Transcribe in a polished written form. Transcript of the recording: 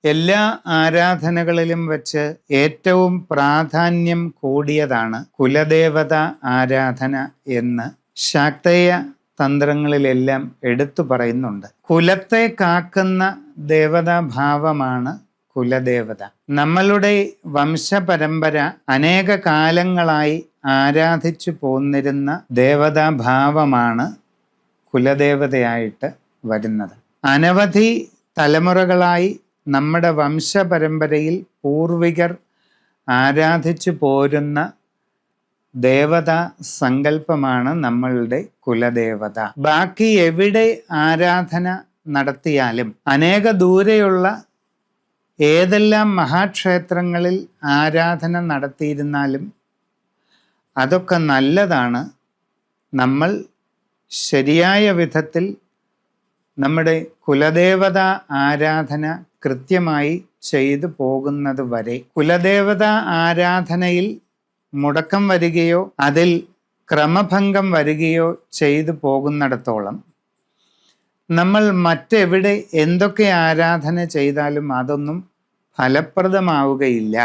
എല്ലാ ആരാധനകളിലും വെച്ച് ഏറ്റവും പ്രാധാന്യം കൂടിയതാണ് കുലദേവത ആരാധന എന്ന് ശാക്തേയ തന്ത്രങ്ങളിലെല്ലാം എടുത്തു പറയുന്നുണ്ട്. കുലത്തെ കാക്കുന്ന ദേവതാഭാവമാണ് കുലദേവത. നമ്മളുടെ വംശപരമ്പര അനേക കാലങ്ങളായി ആരാധിച്ചു പോന്നിരുന്ന ദേവതാഭാവമാണ് കുലദേവതയായിട്ട് വരുന്നത്. അനവധി തലമുറകളായി നമ്മുടെ വംശപരമ്പരയിൽ പൂർവികർ ആരാധിച്ചു പോരുന്ന ദേവതാ സങ്കല്പമാണ് നമ്മളുടെ കുലദേവത. ബാക്കി എവിടെ ആരാധന നടത്തിയാലും, അനേക ദൂരെയുള്ള ഏതെല്ലാം മഹാക്ഷേത്രങ്ങളിൽ ആരാധന നടത്തിയിരുന്നാലും അതൊക്കെ നല്ലതാണ്. നമ്മൾ ശരിയായ വിധത്തിൽ നമ്മുടെ കുലദേവത ആരാധന കൃത്യമായി ചെയ്തു പോകുന്നത് വരെ, കുലദേവത ആരാധനയിൽ മുടക്കം വരികയോ അതിൽ ക്രമഭംഗം വരികയോ ചെയ്തു പോകുന്നിടത്തോളം നമ്മൾ മറ്റെവിടെ എന്തൊക്കെ ആരാധന ചെയ്താലും അതൊന്നും ഫലപ്രദമാവുകയില്ല.